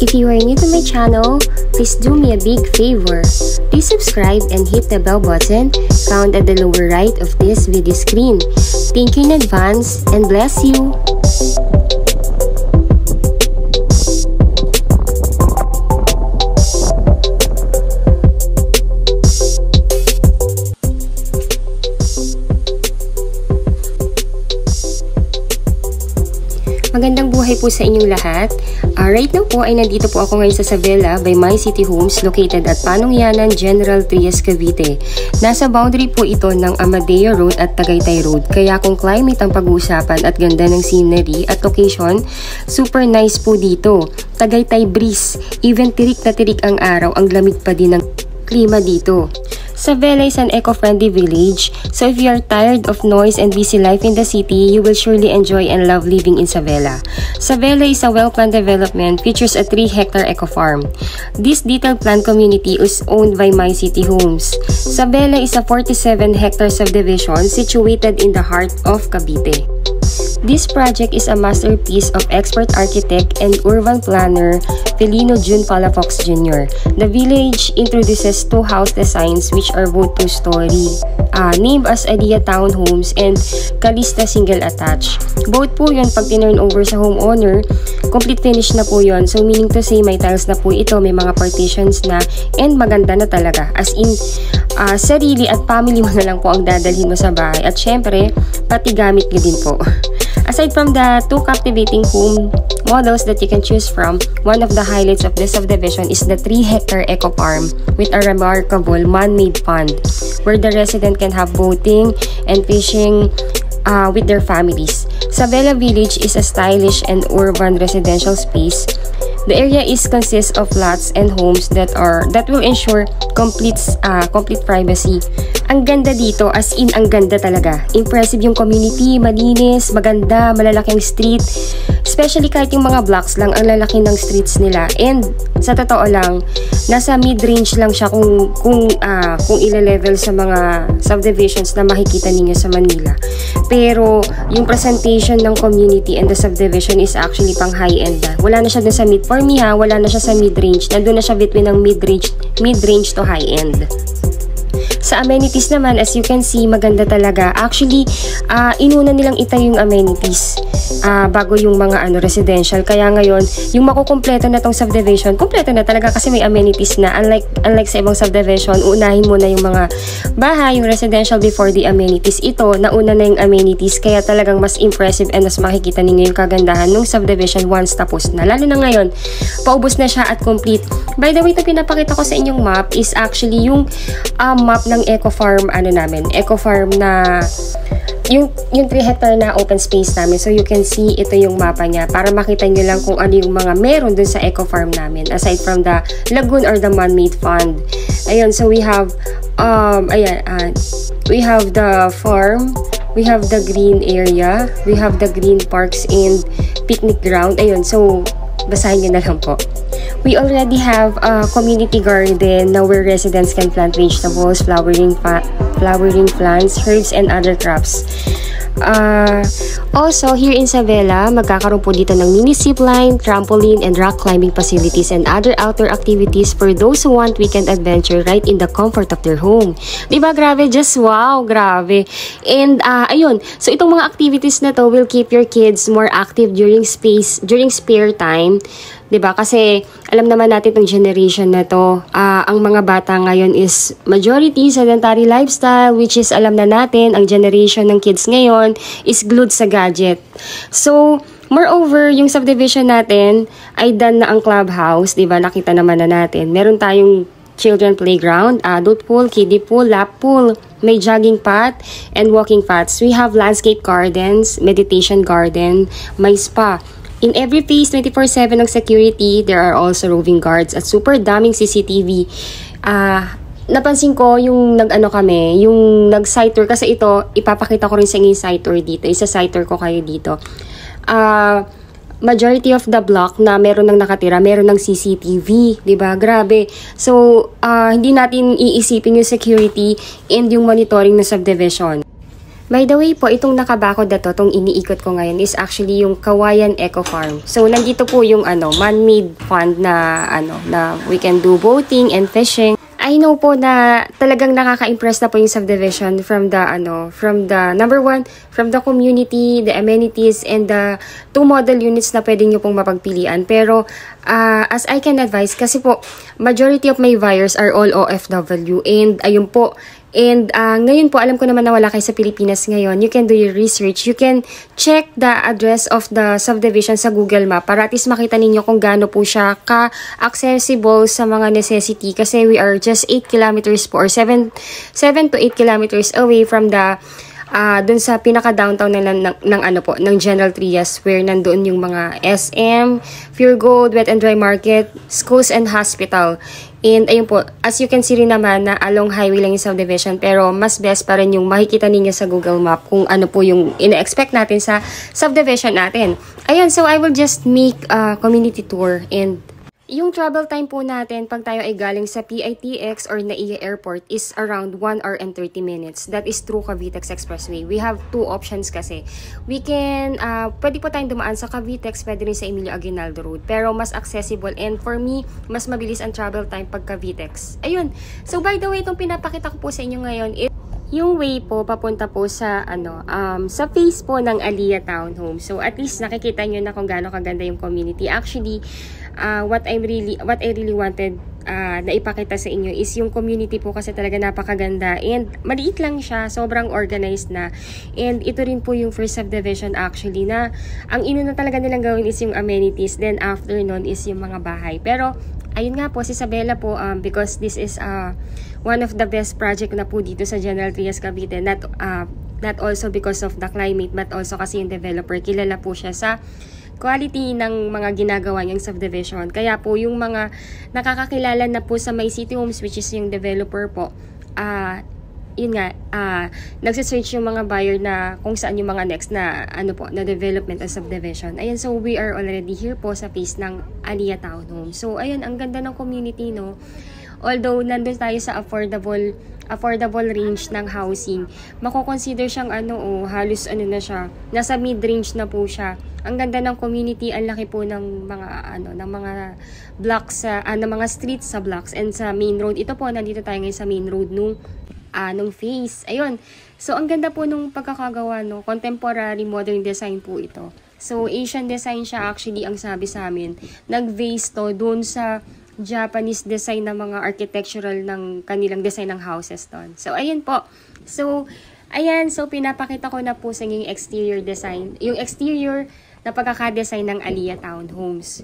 If you are new to my channel, please do me a big favor. Please subscribe and hit the bell button found at the lower right of this video screen. Thank you in advance and bless you! Magandang buhay po sa inyong lahat. Right now po ay nandito po ako ngayon sa Isabela by My City Homes located at Panungyanan, General Trias, Cavite. Nasa boundary po ito ng Amadeo Road at Tagaytay Road. Kaya kung climate ang pag-uusapan at ganda ng scenery at location, super nice po dito. Tagaytay breeze, even tirik na tirik ang araw, ang lamig pa din ng klima dito. Isabela is an eco-friendly village, so if you are tired of noise and busy life in the city, you will surely enjoy and love living in Isabela. Isabela is a well-planned development, features a 3-hectare eco-farm. This detailed planned community is owned by My City Homes. Isabela is a 47-hectare subdivision situated in the heart of Cavite. This project is a masterpiece of expert architect and urban planner Felino June Palafox Jr. The village introduces 2 house designs which are both 2-story, named as Adia Townhomes and Calista Single Attached. Both po yun pag tinurn over sa homeowner, complete finish na po yun. So meaning to say may tiles na po ito, may mga partitions na, and maganda na talaga. As in, sarili at family mo na lang po ang dadalhin mo sa bahay. At syempre, pati gamit nyo din po. Aside from the 2 captivating home models that you can choose from, one of the highlights of this subdivision is the 3-hectare eco farm with a remarkable man-made pond where the resident can have boating and fishing with their families. Isabela Village is a stylish and urban residential space. The area consists of lots and homes that will ensure complete privacy. Ang ganda dito, as in ang ganda talaga. Impressive yung community, malinis, maganda, malalaking street. Especially kahit yung mga blocks lang, ang lalaki ng streets nila. And sa totoo lang, nasa mid-range lang siya kung ile-level sa mga subdivisions na makikita ninyo sa Manila. Pero yung presentation ng community and the subdivision is actually pang high-end na. Wala na siya dun sa mid. For me wala na siya sa mid-range. Nandun na siya between ng mid-range to high-end. Sa amenities naman, as you can see, maganda talaga. Actually, inuna nilang itayo yung amenities bago yung mga residential. Kaya ngayon, yung makukumpleto na tong subdivision, kumpleto na talaga kasi may amenities na. Unlike sa ibang subdivision, unahin mo na yung mga bahay, yung residential before the amenities. Ito, nauna na yung amenities. Kaya talagang mas impressive and mas makikita ninyo yung kagandahan ng subdivision once tapos na. Lalo na ngayon, paubos na siya at complete. By the way, ito pinapakita ko sa inyong map is actually yung map ng eco farm eco farm na yung 3-hectare na open space namin. So you can see ito yung mapa niya para makita nyo lang kung ano yung mga meron dun sa eco farm namin aside from the lagoon or the man-made pond. Ayun, so we have we have the farm, we have the green area, we have the green parks and picnic ground. Ayun, so basahin nyo na lang po. We already have a community garden now where residents can plant vegetables, flowering plants, herbs, and other crops. Also, here in Isabela, magkakaroon po dito ng mini zipline, trampoline, and rock climbing facilities and other outdoor activities for those who want weekend adventure right in the comfort of their home. Diba, grabe? Just wow, grabe. And, ayun. So, itong mga activities na to will keep your kids more active during spare time. Diba? Kasi alam naman natin itong generation na to, ang mga bata ngayon is majority sedentary lifestyle, which is alam na natin, ang generation ng kids ngayon is glued sa gadget. So, moreover, yung subdivision natin ay done na ang clubhouse, diba? Nakita naman na natin. Meron tayong children playground, adult pool, kiddie pool, lap pool, may jogging path, and walking paths. We have landscape gardens, meditation garden, may spa. In every phase, 24/7 ng security, there are also roving guards at super daming CCTV. Napansin ko yung yung nag-site tour kasi ito, ipapakita ko rin sa inyo yung site tour dito. Isa-site tour ko kayo dito. Majority of the block na meron ng nakatira, meron ng CCTV, 'di ba? Grabe. So, hindi natin iisipin yung security and yung monitoring ng subdivision. By the way po, itong nakabakod na to, itong iniikot ko ngayon is actually yung Kawayan Eco Farm. So, nandito po yung man-made pond na na we can do boating and fishing. I know po na talagang nakaka-impress na po yung subdivision from the number one, from the community, the amenities, and the 2 model units na pwede nyo pong mapagpilian. Pero, as I can advise, kasi po, majority of my buyers are all OFW, and ayun po. And ngayon po, alam ko naman na wala kayo sa Pilipinas ngayon. You can do your research. You can check the address of the subdivision sa Google Map para at least makita ninyo kung gaano po siya ka-accessible sa mga necessity. Kasi we are just 8 kilometers po or 7 to 8 kilometers away from the dun sa pinaka-downtown ng General Trias, where nandoon yung mga SM, Pure Gold, Wet and Dry Market, schools and hospital. And ayun po, as you can see rin naman na along highway lang yung subdivision, pero mas best pa rin yung makikita ninyo sa Google Map kung ano po yung ina-expect natin sa subdivision natin. Ayun, so I will just make a community tour. And yung travel time po natin pag tayo ay galing sa PITX or NAIA Airport is around 1 hour and 30 minutes. That is through Cavitex Expressway. We have 2 options kasi. We can, pwede po tayong dumaan sa Cavitex, pwede rin sa Emilio Aguinaldo Road. Pero mas accessible, and for me, mas mabilis ang travel time pag Cavitex. Ayun. So by the way, itong pinapakita ko po sa inyo ngayon is yung way po papunta po sa sa face po ng Aliyah Townhome. So at least nakikita nyo na kung gaano kaganda yung community. Actually, what I really wanted na ipakita sa inyo is yung community po, kasi talaga napakaganda and maliit lang siya, sobrang organized na. And ito rin po yung first subdivision actually na ang inuna talaga nilang gawin is yung amenities, then after nun is yung mga bahay. Pero ayun nga po, si Isabela po, because this is one of the best project na po dito sa General Trias, Cavite. Not also because of the climate, but also kasi yung developer, kilala po siya sa quality ng mga ginagawa niyang subdivision. Kaya po yung mga nakakakilala na po sa My City Homes, which is yung developer po, yun nga, nagsisearch yung mga buyer na kung saan yung mga next na na development and subdivision. Ayan, so we are already here po sa face ng Aliyah Townhome. So ayun, ang ganda ng community, no. Although nandun tayo sa affordable range ng housing, mako-consider siyang halos na siya, nasa mid-range na po siya. Ang ganda ng community, ang laki po ng mga ng mga blocks ng mga streets sa blocks and sa main road. Ito po, nandito tayo ngayon sa main road nung face. Ayun. So ang ganda po nung pagkakagawa, no. Contemporary modern design po ito. So Asian design siya actually, ang sabi sa amin. Nag-base to doon sa Japanese design na mga architectural ng kanilang design ng houses doon. So ayun po. So ayan, so pinapakita ko na po sa yung exterior design, yung exterior na pagkakadesign ng Aliyah Townhomes.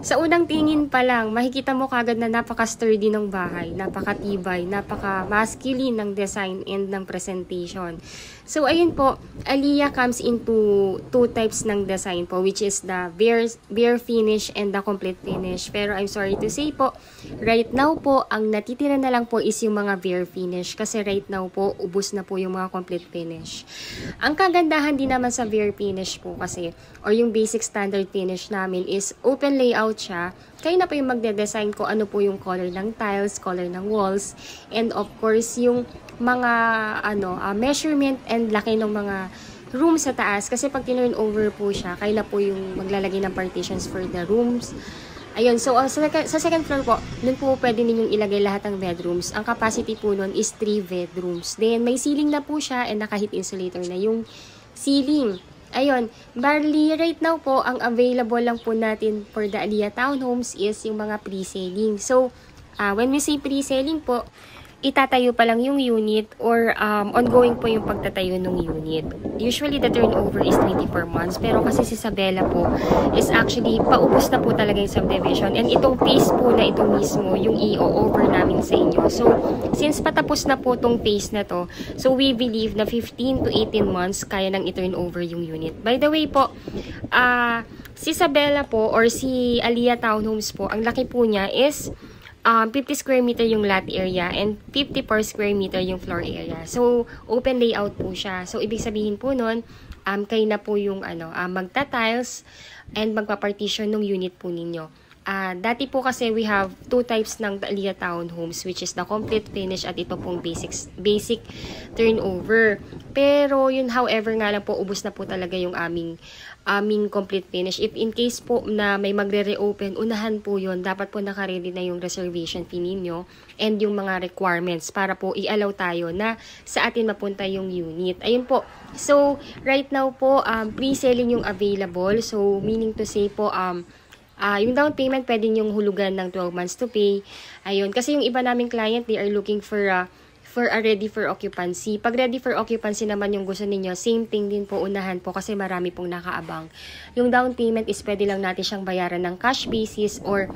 Sa unang tingin pa lang, makikita mo kagad na napaka-sturdy ng bahay, napakatibay, napaka-masculine ng design and ng presentation. So, ayun po, Aliyah comes into 2 types ng design po, which is the bare finish and the complete finish. Pero I'm sorry to say po, right now po, ang natitira na lang po is yung mga bare finish. Kasi right now po, ubos na po yung mga complete finish. Ang kagandahan din naman sa bare finish po kasi, or yung basic standard finish namin is open layout siya. Kayo na po yung magde-design ko ano po yung color ng tiles, color ng walls, and of course yung mga measurement and laki ng mga room sa taas. Kasi pag tinurn over po siya, kayo na po yung maglalagay ng partitions for the rooms. Ayun, so sa second floor po, dun po pwede ninyong ilagay lahat ng bedrooms. Ang capacity po nun is 3 bedrooms. Then may ceiling na po siya and naka-heat insulator na yung ceiling. Ayun, barely right now po, ang available lang po natin for the Aliyah Townhomes is yung mga pre-selling. So, when we say pre-selling po, itatayo pa lang yung unit or ongoing po yung pagtatayo ng unit. Usually, the turnover is 24 months. Pero kasi si Isabela po is actually paubos na po talaga yung subdivision. And itong phase po na ito mismo, yung i-over namin sa inyo. So, since patapos na po itong phase na to, so we believe na 15 to 18 months kaya nang i-turnover yung unit. By the way po, si Isabela po or si Aliyah Townhomes po, ang laki po niya is 50 square meter yung lot area and 50 per square meter yung floor area. So, open layout po siya. So, ibig sabihin po nun, kayo na po yung magta-tiles and magpa-partition ng unit po ninyo. Dati po kasi we have two types ng Dahlia Townhomes, which is the complete finish at ito pong basic turnover. Pero yun, however nga lang po, ubos na po talaga yung aming complete finish. If in case po na may magre-reopen, unahan po yun. Dapat po nakaready na yung reservation fee ninyo and yung mga requirements para po i-allow tayo na sa atin mapunta yung unit. Ayun po. So, right now po, pre-selling yung available. So, meaning to say po, yung down payment pwede yung hulugan ng 12 months to pay. Ayun, kasi yung iba naming client, they are looking for a ready for occupancy. Pag ready for occupancy naman yung gusto ninyo, same thing din po, unahan po kasi marami pong nakaabang. Yung down payment is pwede lang natin siyang bayaran ng cash basis or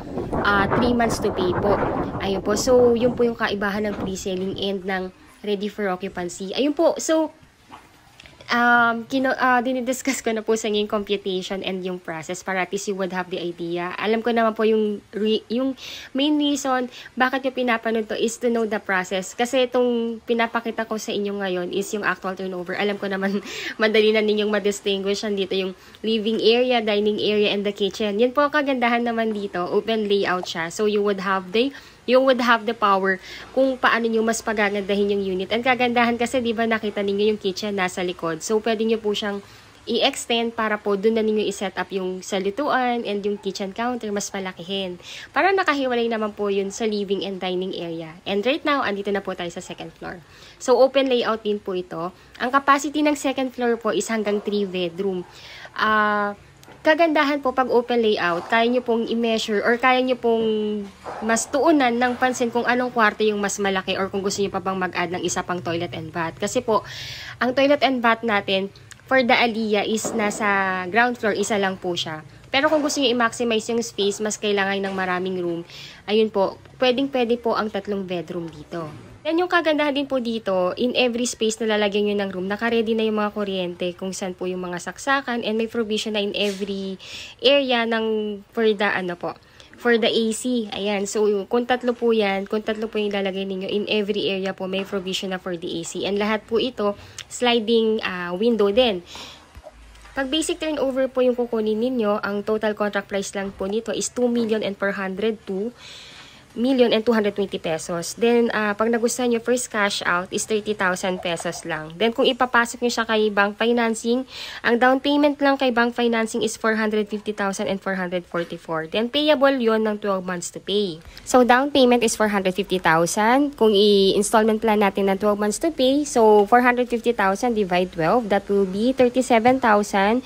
3 months to pay po. Ayun po, so yun po yung kaibahan ng pre-selling and ng ready for occupancy. Ayun po, so dinidiscuss ko na po sa yung computation and yung process para at least you would have the idea. Alam ko naman po yung main reason bakit yung pinapanood to is to know the process. Kasi itong pinapakita ko sa inyo ngayon is yung actual turnover. Alam ko naman madali na ninyong ma-distinguish dito yung living area, dining area, and the kitchen. Yan po ang kagandahan naman dito. Open layout siya. So you would have the power kung paano nyo mas pagagandahin yung unit. Ang kagandahan kasi, di ba, nakita ninyo yung kitchen nasa likod. So, pwede nyo po siyang i-extend para po doon na ninyo i-set up yung salutuan and yung kitchen counter mas palakihin. Para nakahiwalay naman po yun sa living and dining area. And right now, andito na po tayo sa second floor. So, open layout din po ito. Ang capacity ng second floor po is hanggang 3 bedroom. Kagandahan po pag open layout, kaya nyo pong i-measure or kaya nyo pong mas tuunan ng pansin kung anong kwarto yung mas malaki or kung gusto nyo pa bang mag-add ng isa pang toilet and bath. Kasi po, ang toilet and bath natin for the Dahlia is nasa ground floor, isa lang po siya. Pero kung gusto nyo i-maximize yung space, mas kailangan ng maraming room, ayun po, pwedeng-pwede po ang 3 bedroom dito. Yan yung kagandahan din po dito, in every space na lalagyan nyo ng room, naka-ready na yung mga kuryente kung saan po yung mga saksakan and may provision na in every area ng for the AC. Ayan, so kung tatlo po yung ilalagay ninyo, in every area po may provision na for the AC. And lahat po ito, sliding window din. Pag basic turnover po yung kukunin ninyo, ang total contract price lang po nito is 2,402,220 pesos. Then, pag nagustuhan nyo, first cash out is 30,000 pesos lang. Then, kung ipapasok nyo siya kay bank financing, ang down payment lang kay bank financing is 450,444. Then, payable yon ng 12 months to pay. So, down payment is 450,000. Kung i-installment plan natin ng 12 months to pay, so 450,000 divide 12, that will be 37,537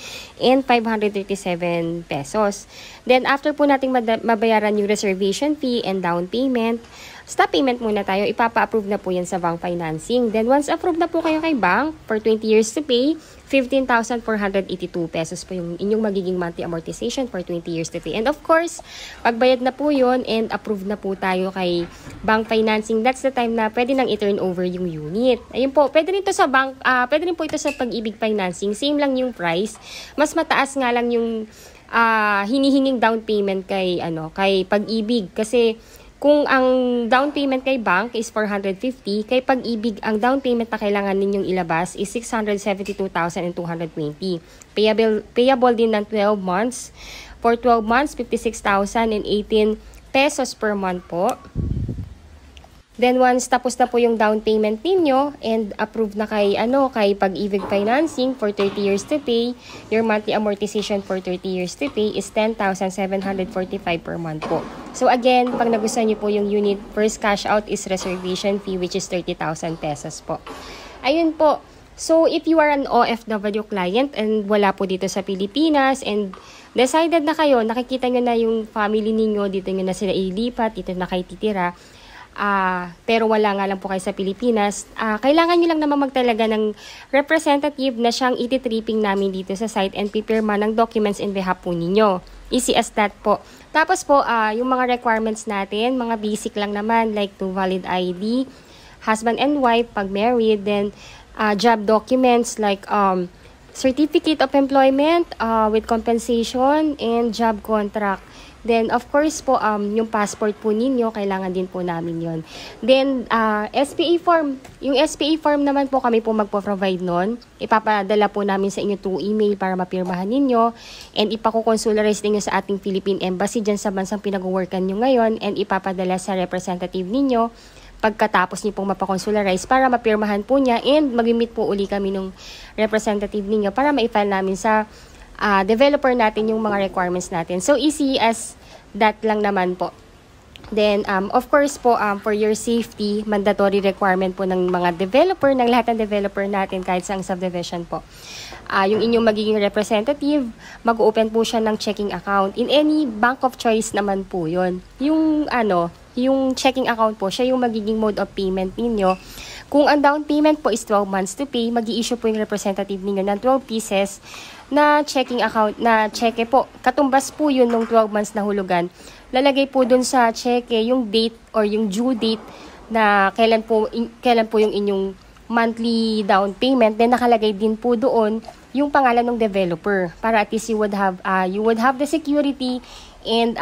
pesos. Then, after po nating mabayaran yung reservation fee and down payment, stop payment muna tayo. Ipapa-approve na po yan sa bank financing. Then, once approved na po kayo kay bank for 20 years to pay, 15,482 pesos po yung inyong magiging monthly amortization for 20 years to pay. And of course, pagbayad na po yun and approved na po tayo kay bank financing, that's the time na pwede nang i-turn over yung unit. Ayun po, pwede rin ito sa bank, pwede rin po ito sa Pag-ibig financing. Same lang yung price. Mas mataas nga lang yung hinihinging down payment kay Pag-ibig, kasi kung ang down payment kay bank is 450, kay Pag-ibig ang down payment na kailangan ninyong ilabas is 672,220. Payable din ng 12 months. For 12 months, 56,018 pesos per month po. Then once tapos na po yung down payment ninyo and approved na kay Pag-ibig financing for 30 years to pay, your monthly amortization for 30 years to pay is 10,745 per month po. So again, pag nagustuhan niyo po yung unit, first cash out is reservation fee, which is 30,000 pesos po. Ayun po. So if you are an OFW client and wala po dito sa Pilipinas and decided na kayo, nakikita nyo na yung family ninyo, dito nyo na sila ilipat, dito na kayo titira, pero wala nga lang po kayo sa Pilipinas, kailangan nyo lang naman magtalaga ng representative na siyang iti-tripping namin dito sa site and pipirma ng documents in behalf po ninyo. Easy as that po. Tapos po, yung mga requirements natin, mga basic lang naman, like to valid ID, husband and wife, pag married, then job documents like certificate of employment with compensation and job contract. Then, of course po, yung passport po ninyo, kailangan din po namin yon. Then, SPA form. Yung SPA form naman po kami po magpo-provide nun. Ipapadala po namin sa inyo through email para mapirmahan ninyo. And ipakukonsularize ninyo sa ating Philippine Embassy dyan sa bansang pinag-workan nyo ngayon. And ipapadala sa representative ninyo pagkatapos niyo pong mapakonsularize para mapirmahan po niya. And mag-meet po uli kami nung representative ninyo para ma-file namin sa developer natin yung mga requirements natin. So, easy as that lang naman po. Then, of course po, for your safety, mandatory requirement po ng mga developer, ng lahat ng developer natin kahit sa subdivision po. Yung inyong magiging representative, mag-open po siya ng checking account. In any bank of choice naman po yun. Yung checking account po, siya yung magiging mode of payment ninyo. Kung ang down payment po is 12 months to pay, mag-i-issue po yung representative ninyo ng 12 pieces na checking account, na cheque po. Katumbas po yun nung 12 months na hulugan. Lalagay po dun sa cheque yung date or yung due date na kailan po yung inyong monthly down payment. Then nakalagay din po doon yung pangalan ng developer para at least you would have the security and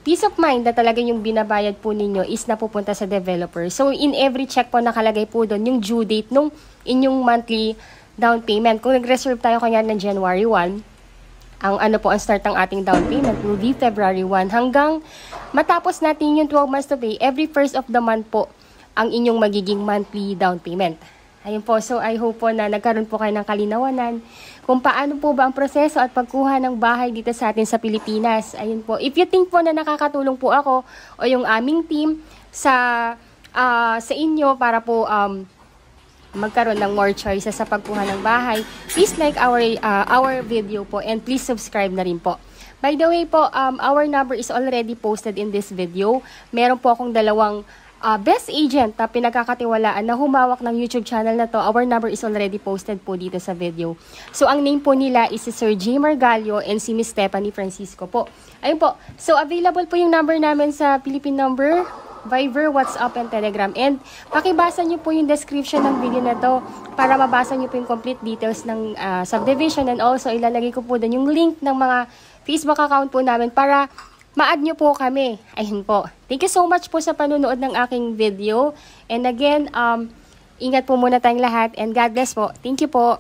peace of mind na talaga yung binabayad po ninyo is napupunta sa developer. So, in every check po nakalagay po doon yung due date nung inyong monthly down payment. Kung nag-reserve tayo kanya ng January 1, ang start ng ating down payment will be February 1 hanggang matapos natin yung 12 months to pay, every first of the month po ang inyong magiging monthly down payment. Ayun po, so I hope po na nagkaroon po kayo ng kalinawanan kung paano po ba ang proseso at pagkuha ng bahay dito sa atin sa Pilipinas. Ayun po, if you think po na nakakatulong po ako o yung aming team sa inyo para po magkaroon ng more choices sa pagkuha ng bahay, please like our video po and please subscribe na rin po. By the way po, our number is already posted in this video. Meron po akong dalawang best agent na pinagkakatiwalaan na humawak ng YouTube channel na to. Our number is already posted po dito sa video. So, ang name po nila is si Sir J. Margalio and si Miss Stephanie Francisco po. Ayun po. So, available po yung number namin sa Philippine number, Viber, WhatsApp, and Telegram. And pakibasa nyo po yung description ng video na to para mabasa nyo po yung complete details ng subdivision. And also, ilalagay ko po doon yung link ng mga Facebook account po namin para ma-add nyo po kami. Ayun po. Thank you so much po sa panunood ng aking video. And again, ingat po muna tayong lahat. And God bless po. Thank you po.